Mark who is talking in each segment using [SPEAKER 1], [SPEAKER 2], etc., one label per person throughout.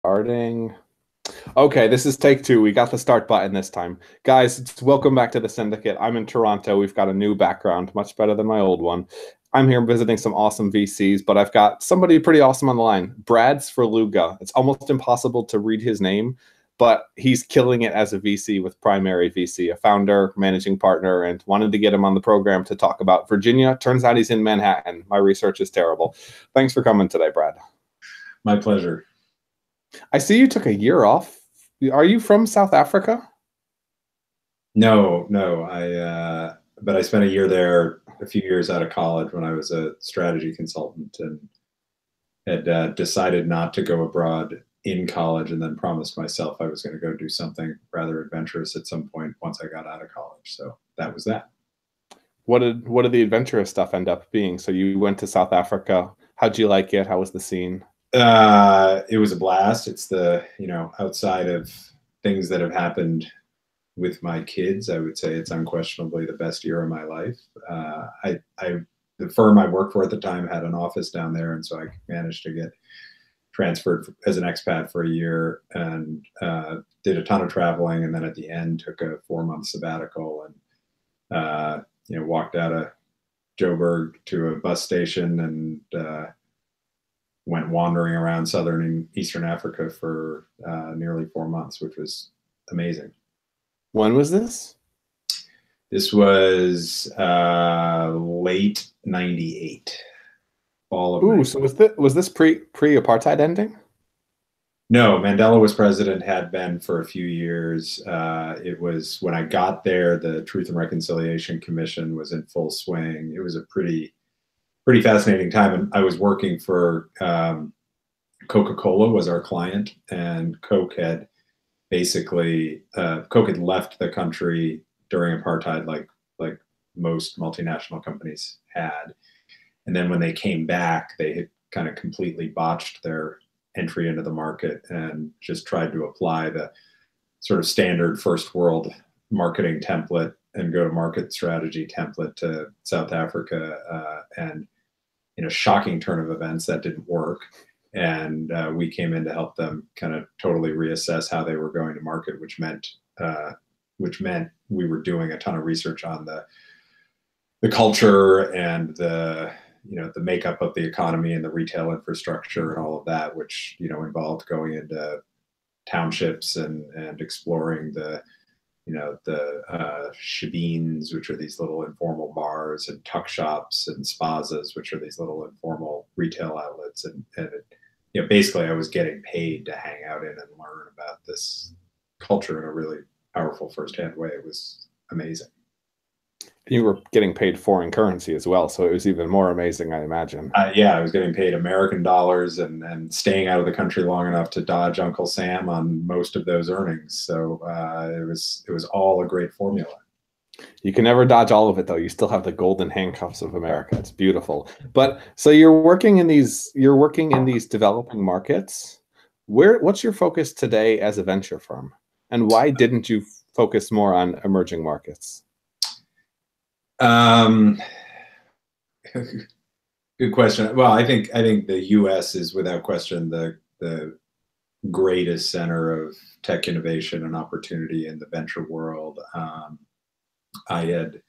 [SPEAKER 1] Starting. Okay, this is take two. We got the start button this time. Guys, welcome back to the Syndicate. I'm in Toronto. We've got a new background, much better than my old one. I'm here visiting some awesome VCs, but I've got somebody pretty awesome on the line. Brad's for Luga. It's almost impossible to read his name, but he's killing it as a VC with Primary VC, a founder, managing partner, and wanted to get him on the program to talk about Virginia. Turns out he's in Manhattan. My research is terrible. Thanks for coming today, Brad.
[SPEAKER 2] My pleasure.
[SPEAKER 1] I see you took a year off. Are you from South Africa?
[SPEAKER 2] No. But I spent a year there, a few years out of college when I was a strategy consultant, and had decided not to go abroad in college, and then promised myself I was going to go do something rather adventurous at some point once I got out of college. So that was that.
[SPEAKER 1] What did the adventurous stuff end up being? So you went to South Africa. How'd you like it? How was the scene?
[SPEAKER 2] It was a blast. It's outside of things that have happened with my kids, I would say it's unquestionably the best year of my life. The firm I worked for at the time had an office down there, and so I managed to get transferred as an expat for a year, and did a ton of traveling, and then at the end took a 4-month sabbatical, and walked out of Joburg to a bus station, and went wandering around southern and eastern Africa for nearly 4 months, which was amazing.
[SPEAKER 1] When was this?
[SPEAKER 2] This was late '98. Fall of
[SPEAKER 1] Ooh,
[SPEAKER 2] 98.
[SPEAKER 1] so was this pre-apartheid ending?
[SPEAKER 2] No, Mandela was president, had been for a few years. It was when I got there, the Truth and Reconciliation Commission was in full swing. It was a pretty fascinating time. And I was working for CocaCola was our client, and Coke had left the country during apartheid, like most multinational companies had. And then when they came back, they had kind of completely botched their entry into the market and just tried to apply the sort of standard first world marketing template and go-to-market strategy template to South Africa. And in a shocking turn of events, that didn't work. And we came in to help them kind of totally reassess how they were going to market, which meant we were doing a ton of research on the culture and the makeup of the economy and the retail infrastructure and all of that, which involved going into townships and exploring the shebeens, which are these little informal bars, and tuck shops, and spazas, which are these little informal retail outlets. And basically I was getting paid to hang out in and learn about this culture in a really powerful firsthand way. It was amazing.
[SPEAKER 1] You were getting paid foreign currency as well, so it was even more amazing, I imagine.
[SPEAKER 2] Yeah, I was getting paid American dollars and staying out of the country long enough to dodge Uncle Sam on most of those earnings. So it was all a great formula.
[SPEAKER 1] You can never dodge all of it, though. You still have the golden handcuffs of America. It's beautiful. But so you're working in these developing markets. What's your focus today as a venture firm, and why didn't you focus more on emerging markets?
[SPEAKER 2] Good question. Well, I think the U.S. is without question the greatest center of tech innovation and opportunity in the venture world. I had,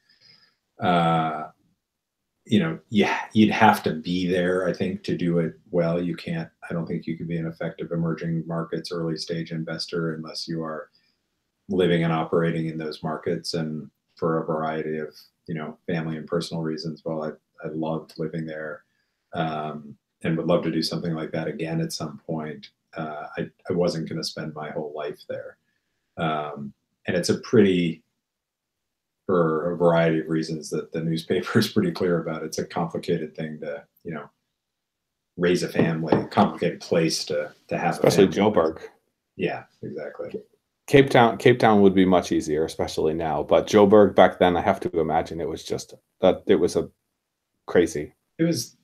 [SPEAKER 2] you'd have to be there, I think, to do it well. I don't think you can be an effective emerging markets early stage investor unless you are living and operating in those markets. And for a variety of, family and personal reasons, well, I loved living there, and would love to do something like that again at some point. I wasn't going to spend my whole life there. And it's for a variety of reasons that the newspaper is pretty clear about. It's a complicated thing to, raise a family, complicated place to have.
[SPEAKER 1] Especially Joburg.
[SPEAKER 2] Yeah, exactly.
[SPEAKER 1] Cape Town would be much easier, especially now. But Joburg back then, I have to imagine it was crazy.
[SPEAKER 2] It was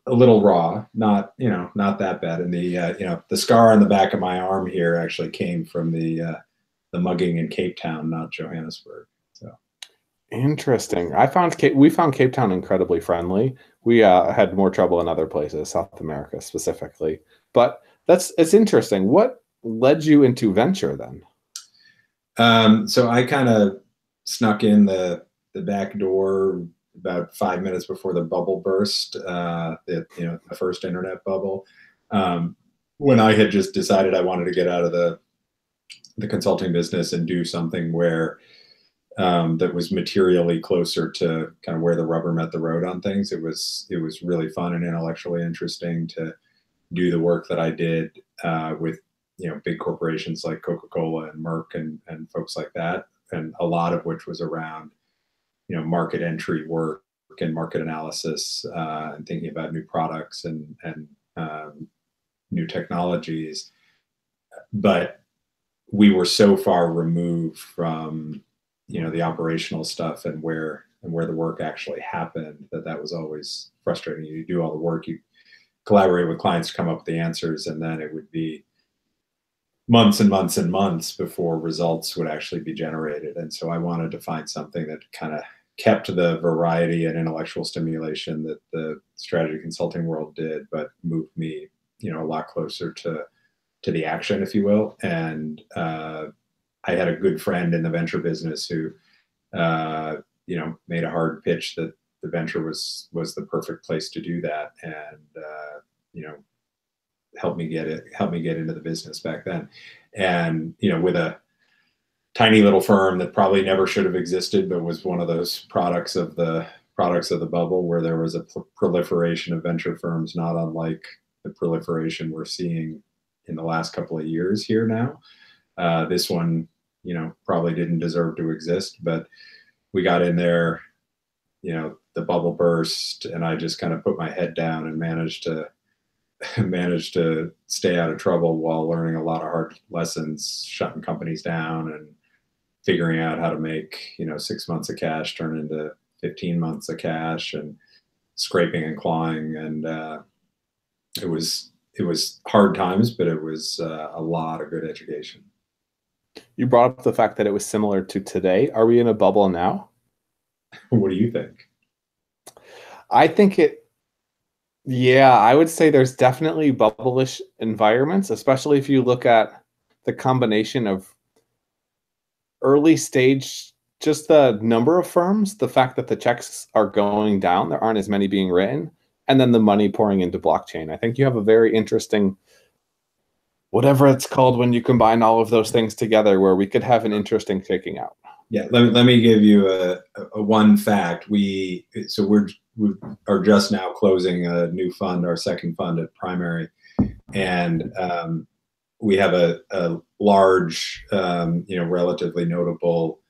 [SPEAKER 2] a little raw, not that bad. And the scar on the back of my arm here actually came from the mugging in Cape Town, not Johannesburg. So
[SPEAKER 1] interesting. We found Cape Town incredibly friendly. We had more trouble in other places, South America specifically. But it's interesting. led you into venture then?
[SPEAKER 2] So I kind of snuck in the back door about 5 minutes before the bubble burst, the first internet bubble. When I had just decided I wanted to get out of the consulting business and do something where that was materially closer to kind of where the rubber met the road on things. It was really fun and intellectually interesting to do the work that I did with big corporations like CocaCola and Merck and folks like that, and a lot of which was around market entry work and market analysis and thinking about new products and new technologies. But we were so far removed from the operational stuff and where the work actually happened that was always frustrating. You do all the work, you collaborate with clients to come up with the answers, and then it would be months and months and months before results would actually be generated. And so I wanted to find something that kind of kept the variety and intellectual stimulation that the strategy consulting world did, but moved me a lot closer to the action, if you will. And I had a good friend in the venture business who made a hard pitch that the venture was the perfect place to do that, and helped me get into the business back then. And with a tiny little firm that probably never should have existed, but was one of those products of the bubble, where there was a proliferation of venture firms, not unlike the proliferation we're seeing in the last couple of years here now. This one, probably didn't deserve to exist, but we got in there, the bubble burst, and I just kind of put my head down and managed to stay out of trouble while learning a lot of hard lessons, shutting companies down and figuring out how to make 6 months of cash turn into 15 months of cash, and scraping and clawing. And it was hard times, but it was a lot of good education.
[SPEAKER 1] You brought up the fact that it was similar to today. Are we in a bubble now?
[SPEAKER 2] What do you think?
[SPEAKER 1] I think I would say there's definitely bubble-ish environments, especially if you look at the combination of early stage, just the number of firms, the fact that the checks are going down, there aren't as many being written, and then the money pouring into blockchain. I think you have a very interesting, whatever it's called when you combine all of those things together, where we could have an interesting shaking out.
[SPEAKER 2] Yeah, let me give you a one fact. We are just now closing a new fund, our second fund at Primary, and we have a large, relatively notable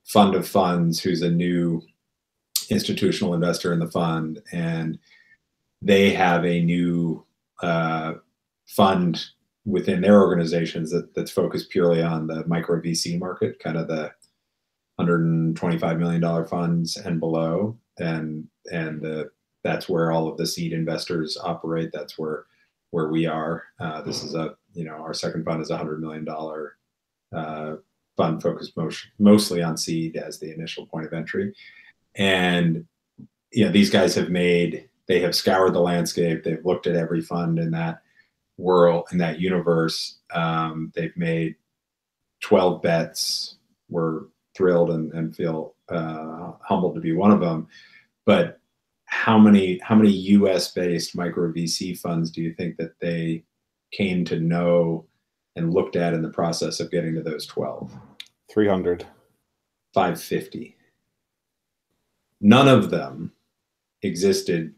[SPEAKER 2] fund of funds who's a new institutional investor in the fund, and they have a new fund within their organizations that's focused purely on the micro VC market, kind of the $125 million funds and below, and that's where all of the seed investors operate. That's where we are. This is our second fund is $100 million fund focused mostly on seed as the initial point of entry. And these guys they have scoured the landscape. They've looked at every fund in that world, in that universe. They've made 12 bets. We're thrilled and feel humbled to be one of them. But how many US based micro VC funds do you think that they came to know and looked at in the process of getting to those 12?
[SPEAKER 1] 300.
[SPEAKER 2] 550. None of them existed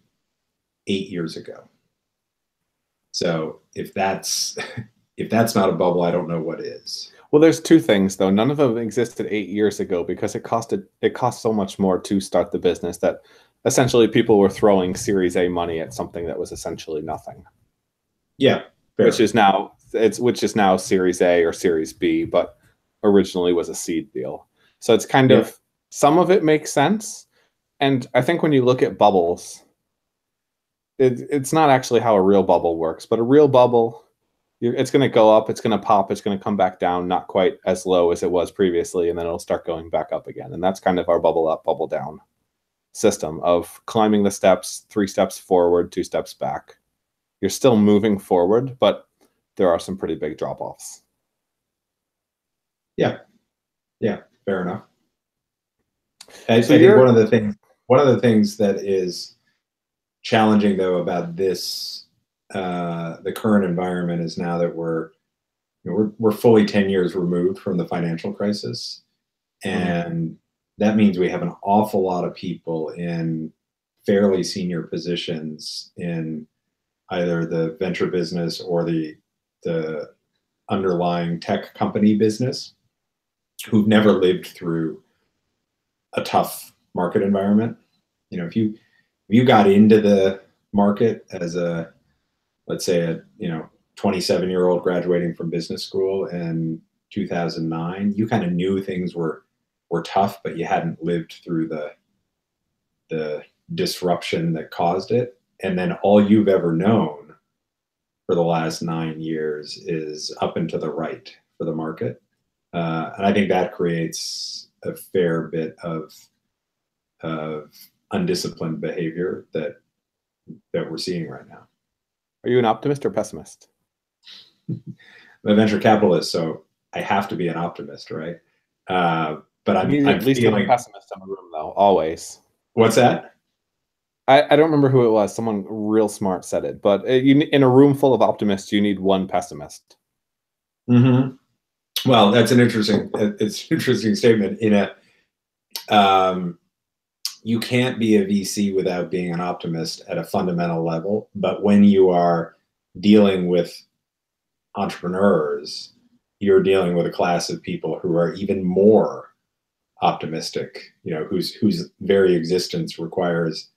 [SPEAKER 2] 8 years ago. So if that's not a bubble, I don't know what is.
[SPEAKER 1] Well, there's two things though. None of them existed 8 years ago because it cost so much more to start the business that essentially people were throwing Series A money at something that was essentially nothing.
[SPEAKER 2] Yeah, fair.
[SPEAKER 1] which is now Series A or Series B, but originally was a seed deal. So it's kind of, some of it makes sense. And I think when you look at bubbles, it's not actually how a real bubble works, but a real bubble, it's going to go up, it's going to pop, it's going to come back down, not quite as low as it was previously, and then it'll start going back up again. And that's kind of our bubble up, bubble down system of climbing the steps, 3 steps forward, 2 steps back. You're still moving forward, but there are some pretty big drop-offs.
[SPEAKER 2] Yeah, yeah, fair enough. I
[SPEAKER 1] So
[SPEAKER 2] think
[SPEAKER 1] you're
[SPEAKER 2] one of the things that is challenging though about this the current environment is now that we're fully 10 years removed from the financial crisis,
[SPEAKER 1] Mhm.
[SPEAKER 2] and that means we have an awful lot of people in fairly senior positions in either the venture business or the underlying tech company business who've never lived through a tough market environment. If you got into the market as a, let's say, a 27-year-old graduating from business school in 2009, you kind of knew things were tough, but you hadn't lived through the disruption that caused it. And then all you've ever known for the last 9 years is up and to the right for the market. And I think that creates a fair bit of undisciplined behavior that we're seeing right now.
[SPEAKER 1] Are you an optimist or pessimist?
[SPEAKER 2] I'm a venture capitalist, so I have to be an optimist, right? But
[SPEAKER 1] You
[SPEAKER 2] I'm
[SPEAKER 1] need
[SPEAKER 2] I'm
[SPEAKER 1] at least one
[SPEAKER 2] feeling.
[SPEAKER 1] pessimist in the room, though, always.
[SPEAKER 2] What's that?
[SPEAKER 1] I don't remember who it was. Someone real smart said it, but in a room full of optimists, you need one pessimist.
[SPEAKER 2] Mm-hmm. Well, that's it's an interesting statement. Um, you can't be a VC without being an optimist at a fundamental level. But when you are dealing with entrepreneurs, you're dealing with a class of people who are even more optimistic, whose very existence requires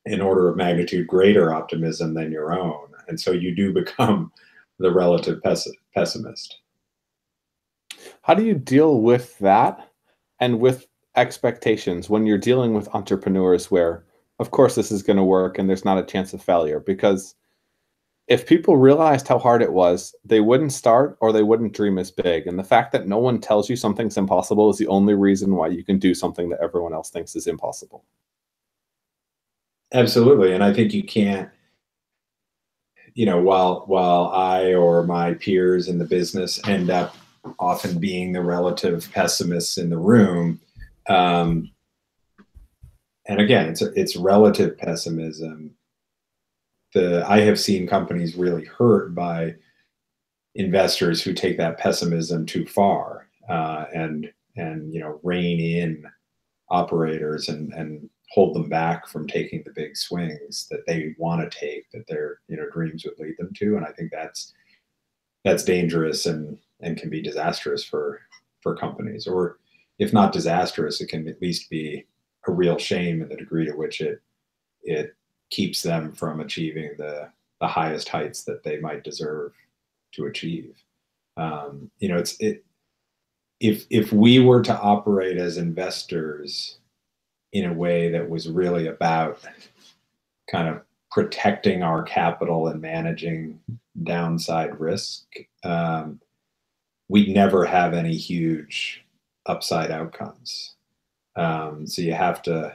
[SPEAKER 2] an order of magnitude greater optimism than your own. And so you do become the relative pessimist.
[SPEAKER 1] How do you deal with that and with expectations when you're dealing with entrepreneurs where, of course, this is going to work and there's not a chance of failure? Because if people realized how hard it was, they wouldn't start or they wouldn't dream as big. And the fact that no one tells you something's impossible is the only reason why you can do something that everyone else thinks is impossible.
[SPEAKER 2] Absolutely. And I think you can't, while I or my peers in the business end up often being the relative pessimists in the room. Um, and again, it's relative pessimism. I have seen companies really hurt by investors who take that pessimism too far, and rein in operators and hold them back from taking the big swings that they want to take, that their dreams would lead them to. And I think that's dangerous and can be disastrous for companies, or if not disastrous, it can at least be a real shame in the degree to which it keeps them from achieving the highest heights that they might deserve to achieve. If we were to operate as investors in a way that was really about kind of protecting our capital and managing downside risk, we'd never have any huge upside outcomes. So you have to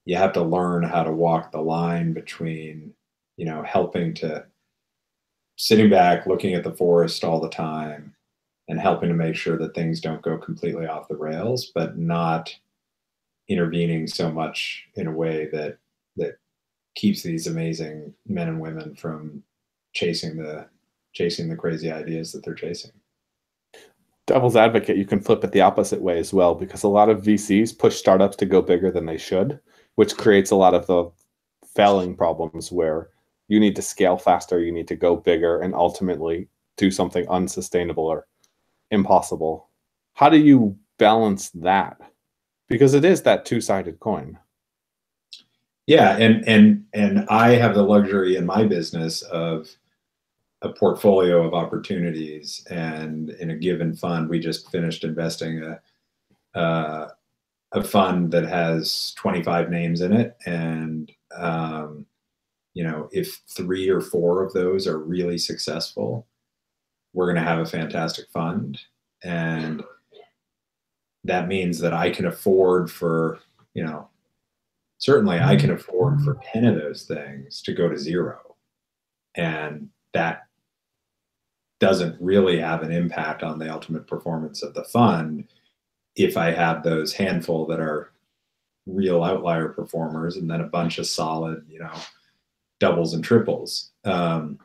[SPEAKER 2] learn how to walk the line between, helping to sitting back, looking at the forest all the time, and helping to make sure that things don't go completely off the rails, but not intervening so much in a way that keeps these amazing men and women from chasing the crazy ideas that they're chasing.
[SPEAKER 1] Devil's advocate, you can flip it the opposite way as well, because a lot of VCs push startups to go bigger than they should, which creates a lot of the failing problems where you need to scale faster, you need to go bigger, and ultimately do something unsustainable or impossible. How do you balance that? Because it is that two-sided coin.
[SPEAKER 2] Yeah, and I have the luxury in my business of a portfolio of opportunities, and in a given fund, we just finished investing a fund that has 25 names in it, and if 3 or 4 of those are really successful, we're going to have a fantastic fund, and that means that I can afford for certainly I can afford for 10 of those things to go to zero, and that doesn't really have an impact on the ultimate performance of the fund if I have those handful that are real outlier performers and then a bunch of solid, doubles and triples. And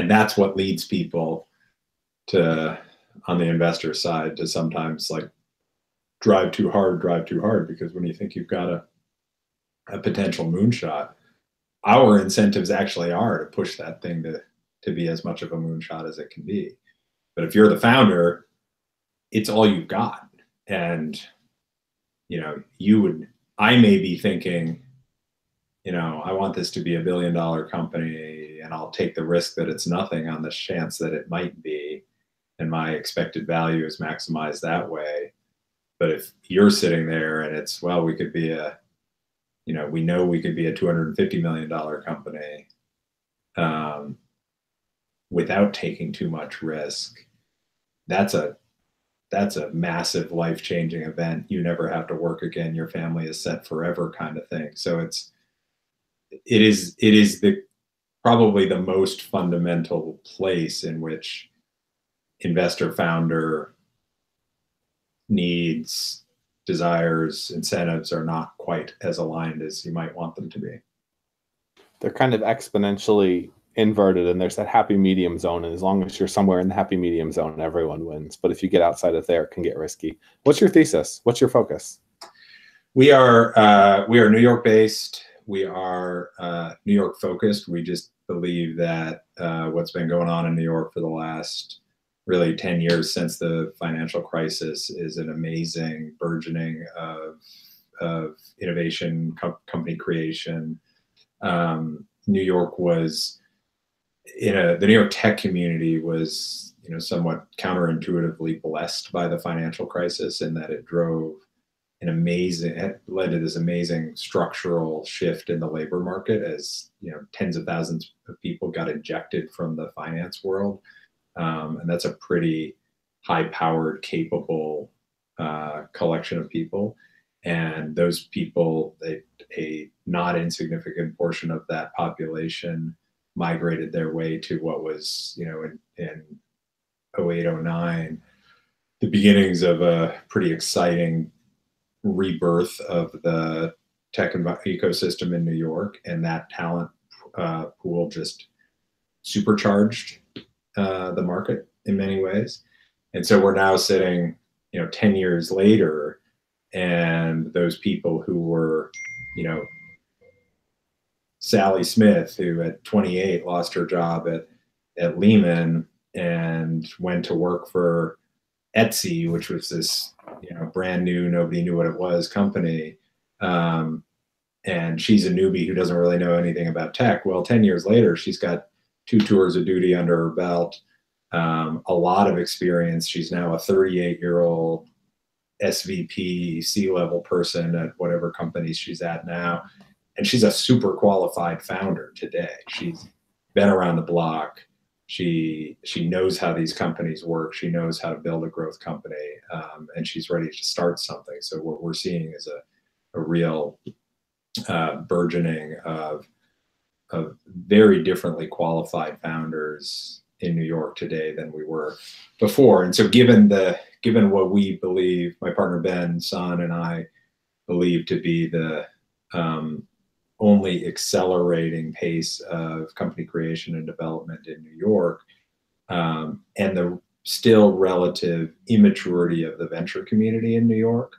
[SPEAKER 2] that's what leads people to, on the investor side, to sometimes like drive too hard, because when you think you've got a potential moonshot, our incentives actually are to push that thing to be as much of a moonshot as it can be. But if you're the founder, it's all you've got. And, I may be thinking, I want this to be $1 billion company, and I'll take the risk that it's nothing on the chance that it might be. And my expected value is maximized that way. But if you're sitting there and it's, well, we could be we know we could be a $250 million company without taking too much risk, that's a massive life-changing event. You never have to work again. Your family is set forever, kind of thing. So it is probably the most fundamental place in which investor founder needs, desires, incentives are not quite as aligned as you might want them to be.
[SPEAKER 1] They're kind of exponentially inverted, and there's that happy medium zone. And as long as you're somewhere in the happy medium zone, everyone wins. But if you get outside of there, it can get risky. What's your thesis? What's your focus?
[SPEAKER 2] We are New York based. We are New York focused. We just believe that what's been going on in New York for the last really 10 years since the financial crisis is an amazing burgeoning of innovation, company creation. New York was the New York tech community was, somewhat counterintuitively blessed by the financial crisis, in that it led to this amazing structural shift in the labor market as, tens of thousands of people got ejected from the finance world. And that's a pretty high-powered, capable collection of people. And those people, a not insignificant portion of that population migrated their way to what was, in 08, 09, the beginnings of a pretty exciting rebirth of the tech ecosystem in New York. And that talent pool just supercharged the market in many ways. And so we're now sitting, 10 years later, and those people who were, Sally Smith, who at 28 lost her job at Lehman and went to work for Etsy, which was this, brand new, nobody knew what it was company. And she's a newbie who doesn't really know anything about tech. Well, 10 years later, she's got 2 tours of duty under her belt, a lot of experience. She's now a 38-year-old SVP, C-level person at whatever companies she's at now. And she's a super qualified founder today. She's been around the block. She knows how these companies work. She knows how to build a growth company, and she's ready to start something. So what we're seeing is a real burgeoning of very differently qualified founders in New York today than we were before. And so given what we believe, my partner Ben, Son, and I believe to be the only accelerating pace of company creation and development in New York, and the still relative immaturity of the venture community in New York.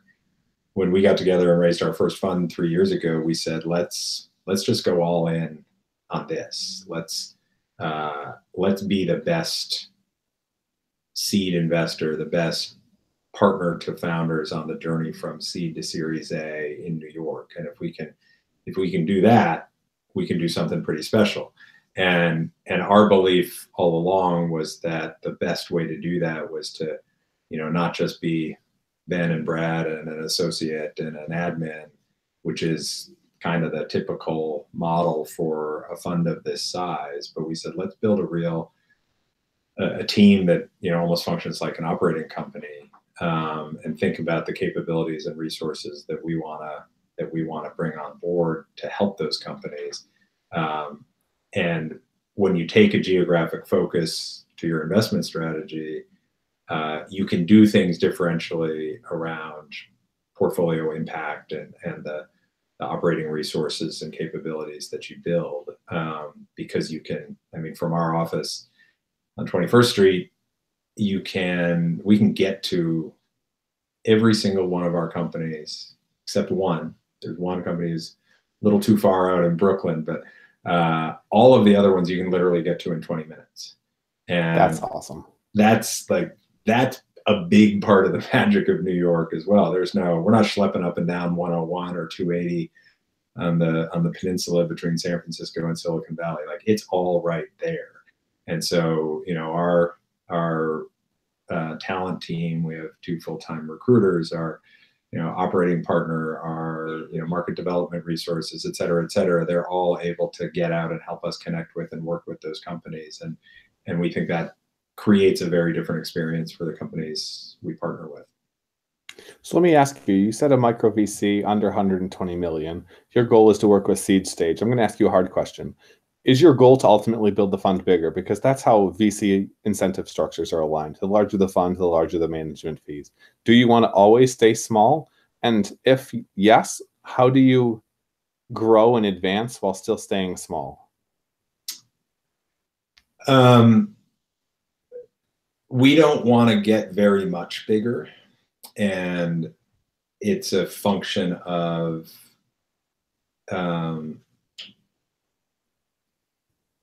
[SPEAKER 2] When we got together and raised our first fund 3 years ago, we said, let's just go all in on this. Let's be the best seed investor, the best partner to founders on the journey from seed to Series A in New York. And if we can do that, we can do something pretty special. And our belief all along was that the best way to do that was to, not just be Ben and Brad and an associate and an admin, which is kind of the typical model for a fund of this size. But we said, let's build a team that, almost functions like an operating company, and think about the capabilities and resources that we want to bring on board to help those companies. And when you take a geographic focus to your investment strategy, you can do things differentially around portfolio impact and the operating resources and capabilities that you build, because you can, I mean, from our office on 21st Street, we can get to every single one of our companies except one. There's one company who's a little too far out in Brooklyn, but all of the other ones you can literally get to in 20 minutes. And
[SPEAKER 1] that's awesome.
[SPEAKER 2] That's a big part of the magic of New York as well. We're not schlepping up and down 101 or 280 on the peninsula between San Francisco and Silicon Valley. Like, it's all right there. And so, our talent team, we have 2 full-time recruiters, our operating partner, our market development resources, et cetera, they're all able to get out and help us connect with and work with those companies. And we think that creates a very different experience for the companies we partner with.
[SPEAKER 1] So let me ask you, you said a micro VC under 120 million. Your goal is to work with seed stage. I'm going to ask you a hard question. Is your goal to ultimately build the fund bigger? Because that's how VC incentive structures are aligned. The larger the fund, the larger the management fees. Do you want to always stay small? And if yes, how do you grow and advance while still staying small?
[SPEAKER 2] We don't want to get very much bigger. And it's a function of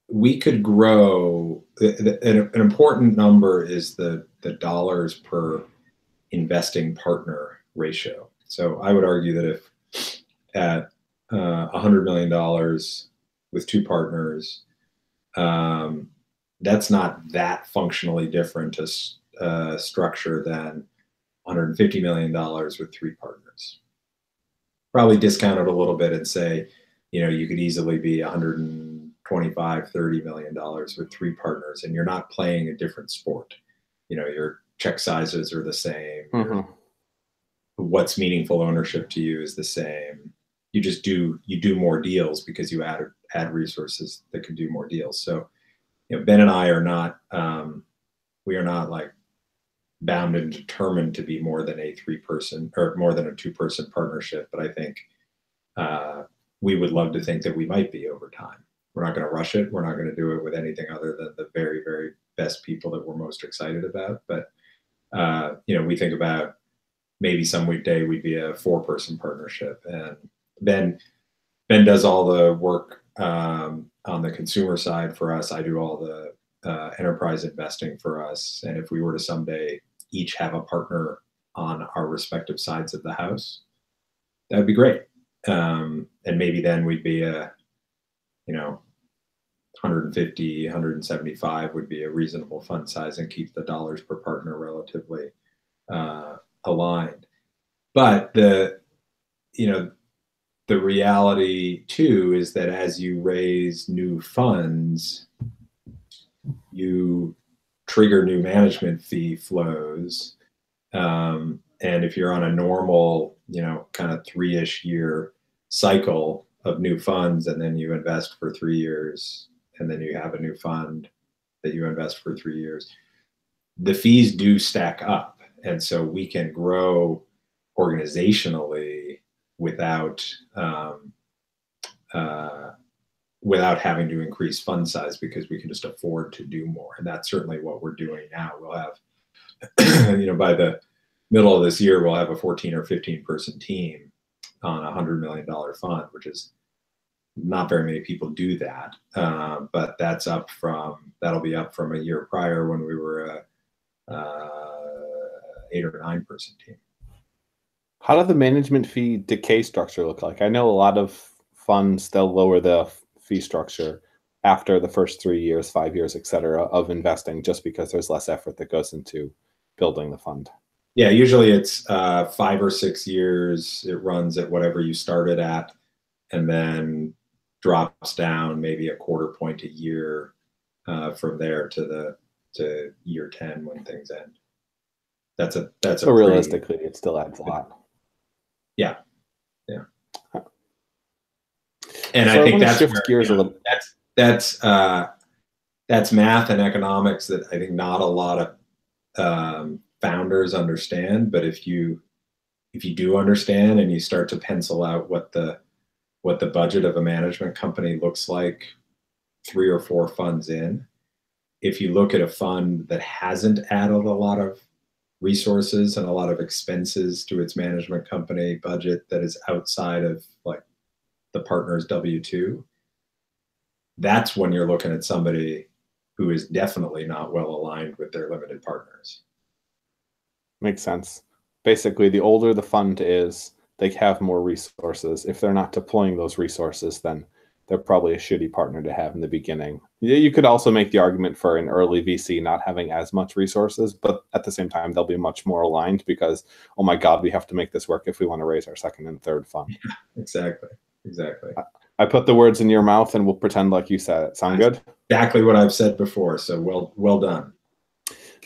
[SPEAKER 2] we could grow. An important number is the dollars per investing partner ratio. So I would argue that if at $100 million with 2 partners, that's not that functionally different a structure than $150 million with 3 partners. Probably discount it a little bit and say, you could easily be $125, $30 million with 3 partners, and you're not playing a different sport. Your check sizes are the same.
[SPEAKER 1] Mm-hmm.
[SPEAKER 2] What's meaningful ownership to you is the same. You do more deals because you add resources that can do more deals. So, Ben and I are not, we are not like bound and determined to be more than a 3-person or more than a 2-person partnership. But I think we would love to think that we might be over time. We're not going to rush it. We're not going to do it with anything other than the very, very best people that we're most excited about. But, we think about maybe some weekday we'd be a 4-person partnership. And Ben does all the work on the consumer side for us. I do all the enterprise investing for us. And if we were to someday each have a partner on our respective sides of the house, that would be great. And maybe then we'd be 150, 175 would be a reasonable fund size and keep the dollars per partner relatively aligned. But the reality too is that as you raise new funds, you trigger new management fee flows. And if you're on a normal, kind of 3-ish year cycle of new funds, and then you invest for 3 years, and then you have a new fund that you invest for 3 years, the fees do stack up. And so we can grow organizationally without having to increase fund size, because we can just afford to do more. And that's certainly what we're doing now. We'll have, by the middle of this year, we'll have a 14 or 15-person team on a $100 million fund, which is not very many people do that. But that'll be up from a year prior when we were a 8 or 9-person team.
[SPEAKER 1] How does the management fee decay structure look like? I know a lot of funds, they'll lower the fee structure after the first 3 years, 5 years, et cetera, of investing, just because there's less effort that goes into building the fund.
[SPEAKER 2] Yeah, usually it's 5 or 6 years. It runs at whatever you started at, and then drops down maybe a quarter point a year from there to year 10 when things end. So
[SPEAKER 1] realistically, it still adds a lot.
[SPEAKER 2] Yeah. And so I think that's
[SPEAKER 1] shift gears a little.
[SPEAKER 2] that's math and economics that I think not a lot of founders understand. But if you do understand and you start to pencil out what the budget of a management company looks like 3 or 4 funds in, if you look at a fund that hasn't added a lot of resources and a lot of expenses to its management company budget that is outside of like the partner's W-2, that's when you're looking at somebody who is definitely not well aligned with their limited partners.
[SPEAKER 1] Makes sense. Basically, the older the fund is, they have more resources. If they're not deploying those resources, then they're probably a shitty partner to have in the beginning. You could also make the argument for an early VC not having as much resources, but at the same time, they'll be much more aligned because, oh my God, we have to make this work if we want to raise our second and third fund.
[SPEAKER 2] Yeah, exactly. Exactly.
[SPEAKER 1] I put the words in your mouth and we'll pretend like you said it. Sound good?
[SPEAKER 2] Exactly what I've said before. So well done.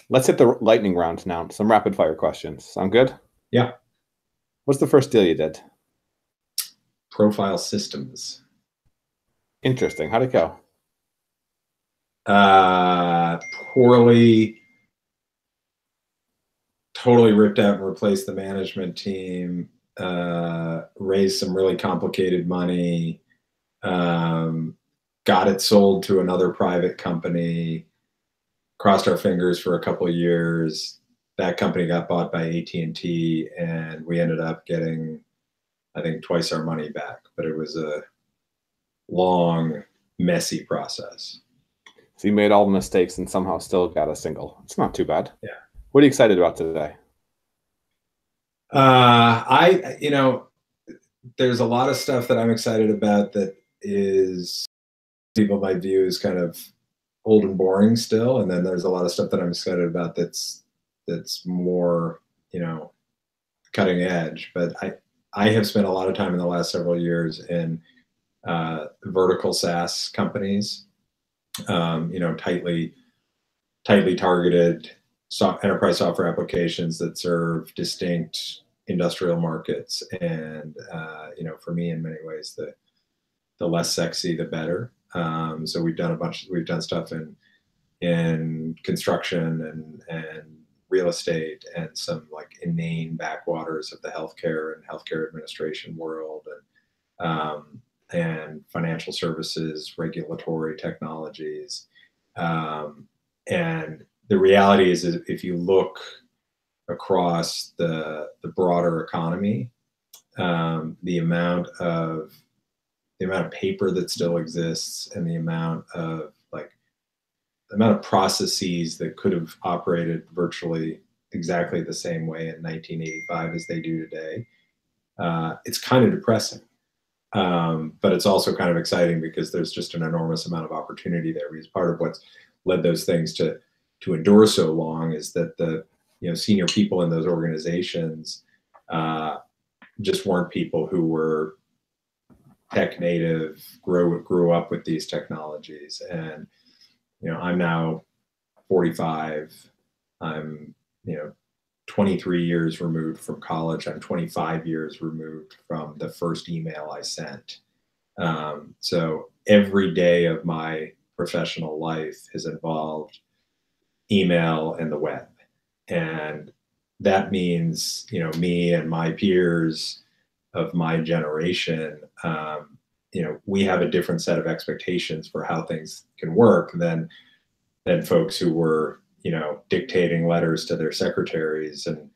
[SPEAKER 1] Let's hit the lightning round now. Some rapid fire questions. Sound good?
[SPEAKER 2] Yeah.
[SPEAKER 1] What's the first deal you did?
[SPEAKER 2] Profile Systems.
[SPEAKER 1] Interesting. How'd it go?
[SPEAKER 2] Poorly, totally ripped out and replaced the management team, raised some really complicated money, got it sold to another private company, crossed our fingers for a couple of years. That company got bought by AT&T, and we ended up getting, I think, twice our money back. But it was a long, messy process.
[SPEAKER 1] So you made all the mistakes and somehow still got a single. It's not too bad.
[SPEAKER 2] Yeah.
[SPEAKER 1] What are you excited about today?
[SPEAKER 2] There's a lot of stuff that I'm excited about that is people might view as kind of old and boring still, and then there's a lot of stuff that I'm excited about that's more, cutting edge. But I have spent a lot of time in the last several years in vertical SaaS companies, tightly targeted enterprise software applications that serve distinct industrial markets. And for me, in many ways, the less sexy, the better. So we've done stuff in construction and real estate and some like inane backwaters of the healthcare and healthcare administration world, and financial services, regulatory technologies. And the reality is if you look across the broader economy, the amount of paper that still exists and the amount of processes that could have operated virtually exactly the same way in 1985 as they do today, it's kind of depressing. But it's also kind of exciting because there's just an enormous amount of opportunity there. Because part of what's led those things to endure so long is that the senior people in those organizations just weren't people who were tech native, grew up with these technologies. And I'm now 45. I'm 23 years removed from college. I'm 25 years removed from the first email I sent. So every day of my professional life has involved email and the web. And that means, me and my peers of my generation, we have a different set of expectations for how things can work than folks who were, dictating letters to their secretaries and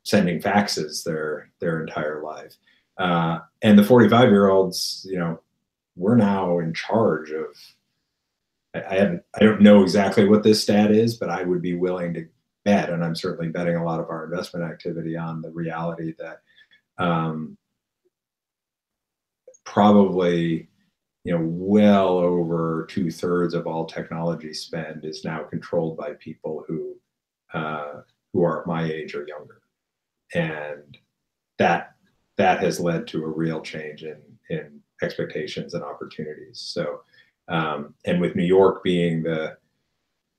[SPEAKER 2] sending faxes their entire life. And the 45-year-olds, we're now in charge of. I don't know exactly what this stat is, but I would be willing to bet, and I'm certainly betting a lot of our investment activity on the reality that probably well over 2/3 of all technology spend is now controlled by people who are my age or younger, and that has led to a real change in expectations and opportunities. So, and with New York being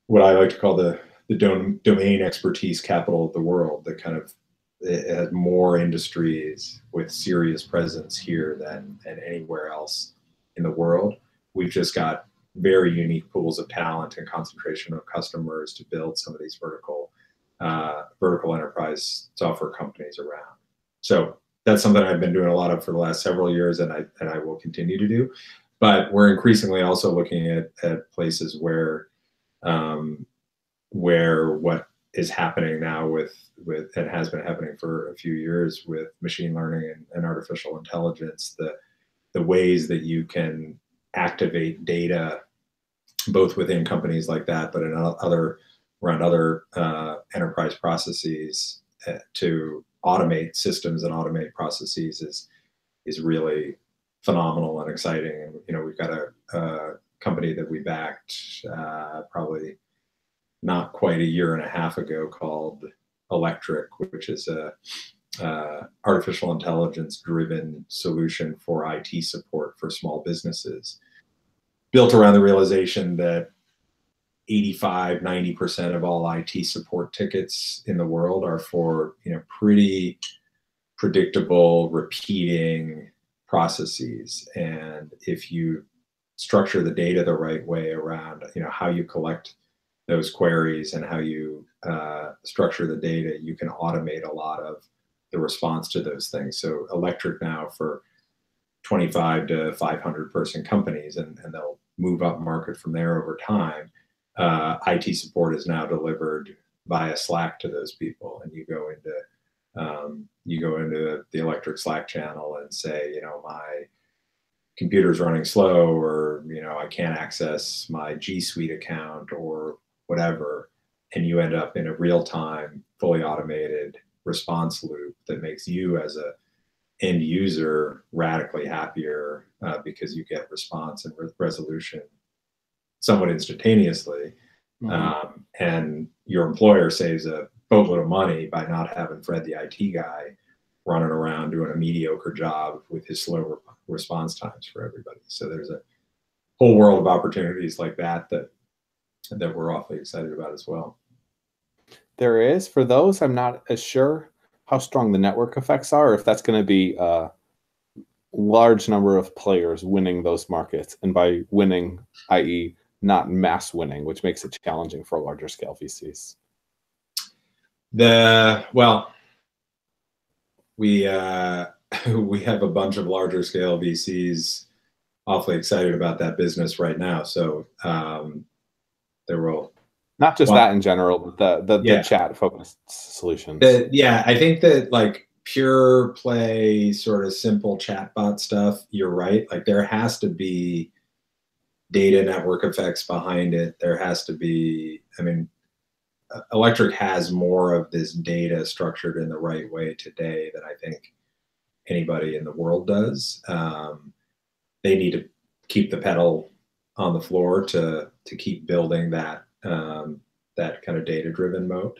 [SPEAKER 2] what I like to call the domain expertise capital of the world, that kind of it has more industries with serious presence here than anywhere else in the world. We've just got very unique pools of talent and concentration of customers to build some of these vertical enterprise software companies around. So that's something I've been doing a lot of for the last several years, and I will continue to do. But we're increasingly also looking at places where what is happening now with and has been happening for a few years with machine learning and artificial intelligence, the ways that you can activate data both within companies like that, but in around other enterprise processes to automate systems and automate processes is really phenomenal and exciting. And we've got a company that we backed probably not quite a year and a half ago called Electric, which is a artificial intelligence driven solution for IT support for small businesses, built around the realization that 85–90% of all IT support tickets in the world are for pretty predictable repeating processes. And if you structure the data the right way around how you collect those queries and how you structure the data, you can automate a lot of the response to those things. So Electric now for 25 to 500 person companies, and they'll move up market from there over time. IT support is now delivered via Slack to those people, and you go into the Electric Slack channel and say, my computer's running slow, or I can't access my G Suite account or whatever, and you end up in a real-time, fully automated response loop that makes you as a end user radically happier because you get response and resolution somewhat instantaneously. And your employer saves a boatload of money by not having Fred the IT guy running around doing a mediocre job with his slow response times for everybody. So there's a whole world of opportunities like that we're awfully excited about as well.
[SPEAKER 1] There is. For those, I'm not as sure how strong the network effects are, if that's going to be a large number of players winning those markets. And by winning, i.e. not mass winning, which makes it challenging for larger scale VCs.
[SPEAKER 2] We have a bunch of larger scale VCs awfully excited about that business right now. So there will
[SPEAKER 1] not just that in general, but the chat focused solutions.
[SPEAKER 2] I think that like pure play sort of simple chatbot stuff, you're right. Like there has to be data network effects behind it. There has to be, Electric has more of this data structured in the right way today than I think anybody in the world does. They need to keep the pedal on the floor to keep building that kind of data-driven moat,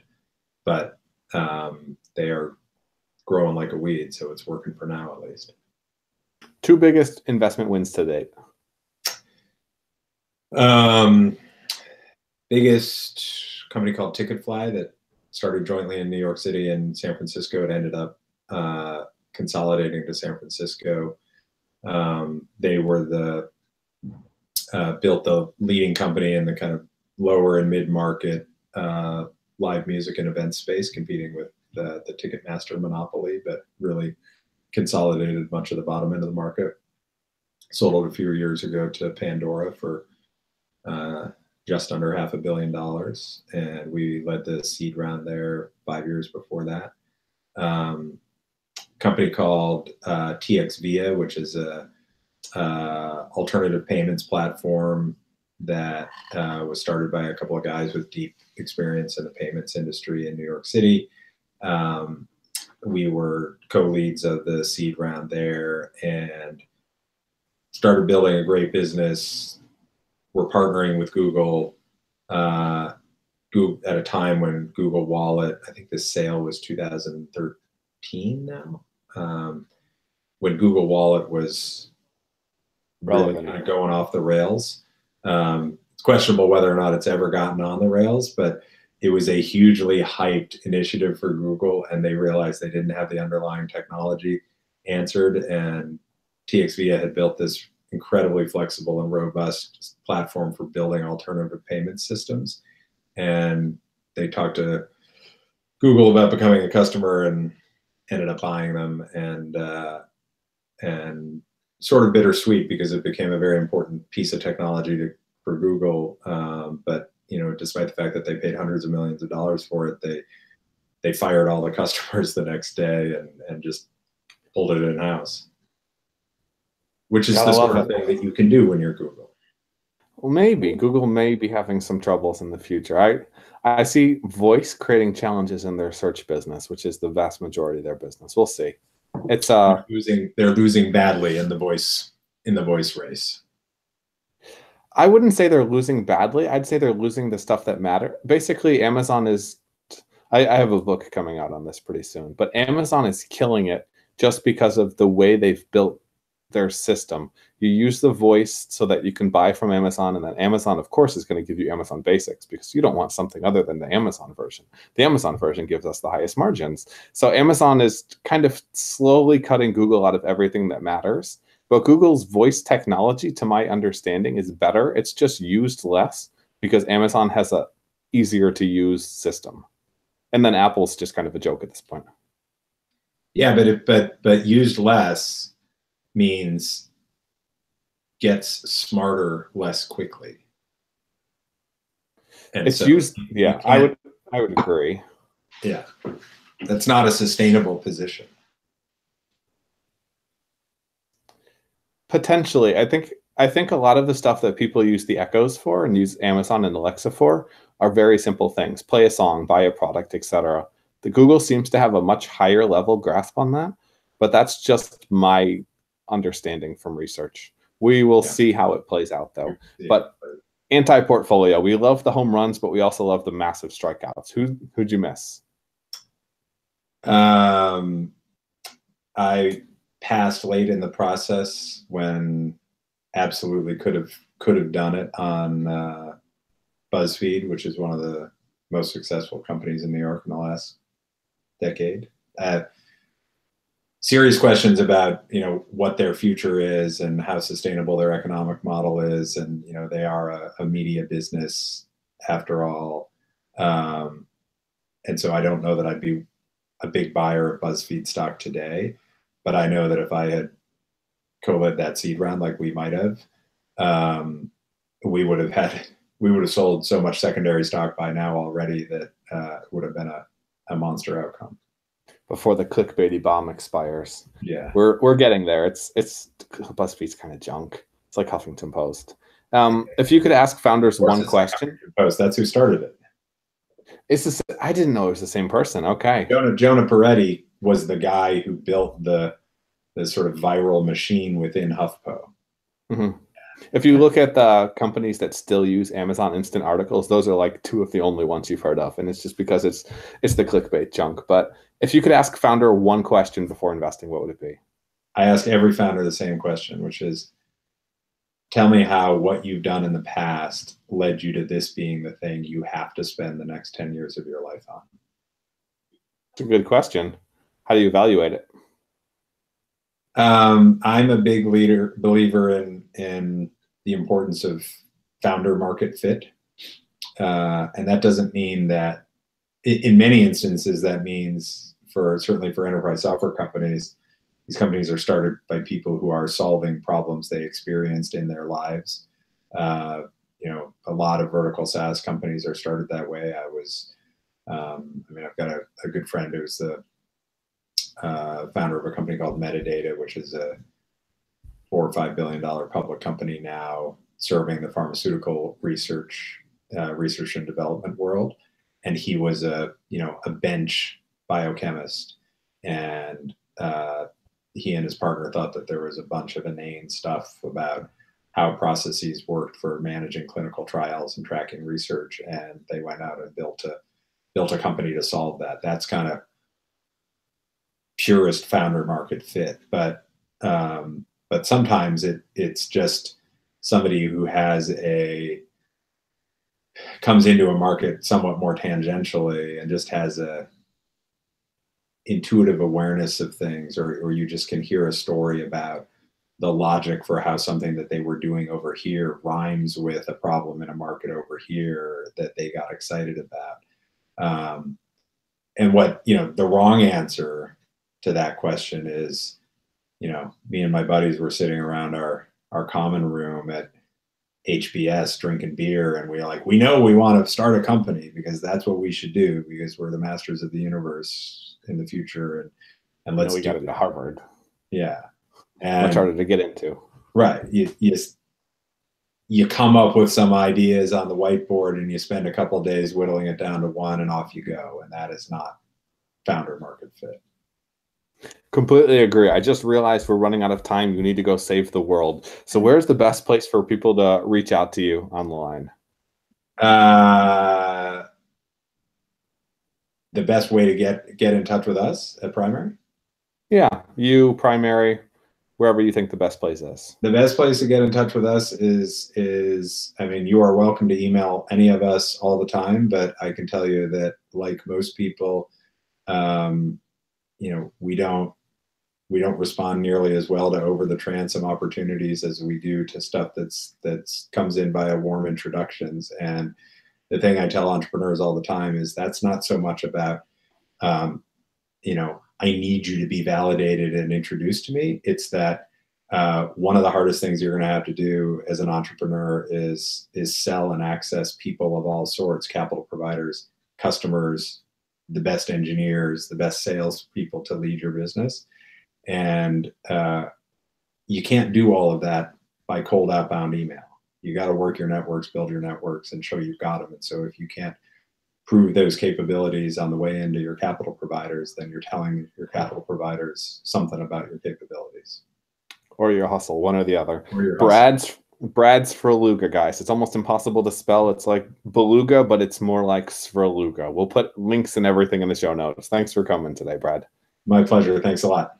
[SPEAKER 2] but they are growing like a weed, so it's working for now at least.
[SPEAKER 1] Two biggest investment wins to date.
[SPEAKER 2] Biggest company called Ticketfly that started jointly in New York City and San Francisco. It ended up consolidating to San Francisco. They were built the leading company in the kind of lower and mid-market live music and event space, competing with the Ticketmaster monopoly, but really consolidated much of the bottom end of the market. Sold it a few years ago to Pandora for just under $500 million, and we led the seed round there 5 years before that. Company called TXVia, which is a alternative payments platform that was started by a couple of guys with deep experience in the payments industry in New York City. We were co-leads of the seed round there and started building a great business. We're partnering with Google at a time when Google Wallet, I think this sale was 2013 now, when Google Wallet was really kind of going off the rails. It's questionable whether or not it's ever gotten on the rails, but it was a hugely hyped initiative for Google, and they realized they didn't have the underlying technology answered, and TXVia had built this incredibly flexible and robust platform for building alternative payment systems. And they talked to Google about becoming a customer and ended up buying them, and sort of bittersweet because it became a very important piece of technology for Google. But despite the fact that they paid hundreds of millions of dollars for it, they fired all the customers the next day and just pulled it in house, which is the sort of thing that you can do when you're Google.
[SPEAKER 1] Well, maybe Google may be having some troubles in the future. I see voice creating challenges in their search business, which is the vast majority of their business. We'll see. It's
[SPEAKER 2] they're losing badly in the voice race.
[SPEAKER 1] I wouldn't say they're losing badly. I'd say they're losing the stuff that matter. Basically, Amazon is. I have a book coming out on this pretty soon, but Amazon is killing it just because of the way they've built their system. You use the voice so that you can buy from Amazon, and then Amazon, of course, is going to give you Amazon Basics because you don't want something other than the Amazon version. The Amazon version gives us the highest margins. So Amazon is kind of slowly cutting Google out of everything that matters. But Google's voice technology, to my understanding, is better. It's just used less because Amazon has a easier to use system. And then Apple's just kind of a joke at this point.
[SPEAKER 2] Yeah, but used less means gets smarter less quickly.
[SPEAKER 1] And it's so used. Yeah, I would agree.
[SPEAKER 2] Yeah, that's not a sustainable position.
[SPEAKER 1] Potentially, I think a lot of the stuff that people use the Echoes for and use Amazon and Alexa for are very simple things: play a song, buy a product, etc. The Google seems to have a much higher level grasp on that, but that's just my understanding from research. We will see how it plays out, though. Yeah. But anti-portfolio, we love the home runs, but we also love the massive strikeouts. Who'd you miss?
[SPEAKER 2] I passed late in the process when absolutely could have done it on BuzzFeed, which is one of the most successful companies in New York in the last decade. Serious questions about what their future is and how sustainable their economic model is, and they are a media business after all, and so I don't know that I'd be a big buyer of BuzzFeed stock today, but I know that if I had co-led that seed round like we might have, we would have sold so much secondary stock by now already that it would have been a monster outcome.
[SPEAKER 1] Before the clickbaity bomb expires.
[SPEAKER 2] Yeah,
[SPEAKER 1] we're getting there. It's BuzzFeed's kind of junk. It's like Huffington Post. If you could ask founders one question,
[SPEAKER 2] Post, that's who started it.
[SPEAKER 1] I didn't know it was the same person. Okay,
[SPEAKER 2] Jonah Peretti was the guy who built the sort of viral machine within HuffPo.
[SPEAKER 1] Mm-hmm. If you look at the companies that still use Amazon Instant Articles, those are like two of the only ones you've heard of, and it's just because it's the clickbait junk. But if you could ask founder one question before investing, what would it be?
[SPEAKER 2] I ask every founder the same question, which is, tell me how what you've done in the past led you to this being the thing you have to spend the next 10 years of your life on.
[SPEAKER 1] It's a good question. How do you evaluate it?
[SPEAKER 2] I'm a big believer in the importance of founder market fit. And that doesn't mean that, in many instances, that means certainly for enterprise software companies, these companies are started by people who are solving problems they experienced in their lives. A lot of vertical SaaS companies are started that way. I've got a good friend who's the founder of a company called Metadata, which is a $4 or $5 billion public company now serving the pharmaceutical research and development world. And he was a bench biochemist, and he and his partner thought that there was a bunch of inane stuff about how processes worked for managing clinical trials and tracking research, and they went out and built a company to solve that. That's kind of purest founder market fit, but sometimes it's just somebody who comes into a market somewhat more tangentially and just has a intuitive awareness of things, or you just can hear a story about the logic for how something that they were doing over here rhymes with a problem in a market over here that they got excited about. And what, the wrong answer to that question is, me and my buddies were sitting around our common room at HBS drinking beer, and we know we want to start a company because that's what we should do, because we're the masters of the universe in the future, and let's
[SPEAKER 1] we got into Harvard.
[SPEAKER 2] Yeah.
[SPEAKER 1] And much harder to get into.
[SPEAKER 2] Right. You come up with some ideas on the whiteboard and you spend a couple of days whittling it down to one, and off you go. And that is not founder market fit.
[SPEAKER 1] Completely agree. I just realized we're running out of time. You need to go save the world. So where's the best place for people to reach out to you on the line?
[SPEAKER 2] The best way to get in touch with us at Primary?
[SPEAKER 1] Yeah, you, Primary, wherever you think the best place is.
[SPEAKER 2] The best place to get in touch with us is, I mean, you are welcome to email any of us all the time, but I can tell you that, like most people, we don't respond nearly as well to over the transom opportunities as we do to stuff that's comes in via warm introductions. And the thing I tell entrepreneurs all the time is that's not so much about, I need you to be validated and introduced to me. It's that one of the hardest things you're going to have to do as an entrepreneur is sell and access people of all sorts, capital providers, customers, the best engineers, the best sales people to lead your business. And you can't do all of that by cold outbound email. You got to work your networks, build your networks, and show you've got them. And so if you can't prove those capabilities on the way into your capital providers, then you're telling your capital providers something about your capabilities.
[SPEAKER 1] Or your hustle, one or the other. Brad's Svrluga, guys. It's almost impossible to spell. It's like beluga, but it's more like Svrluga. We'll put links and everything in the show notes. Thanks for coming today, Brad.
[SPEAKER 2] My pleasure. Thanks a lot.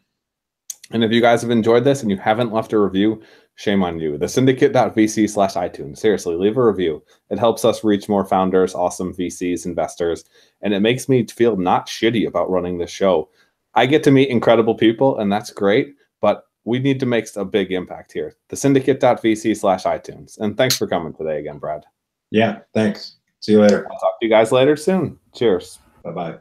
[SPEAKER 1] And if you guys have enjoyed this and you haven't left a review, shame on you. thesyndicate.vc/iTunes. Seriously, leave a review. It helps us reach more founders, awesome VCs, investors, and it makes me feel not shitty about running this show. I get to meet incredible people, and that's great, but we need to make a big impact here. thesyndicate.vc/iTunes. And thanks for coming today again, Brad.
[SPEAKER 2] Yeah, thanks. See you later.
[SPEAKER 1] I'll talk to you guys later soon. Cheers.
[SPEAKER 2] Bye-bye.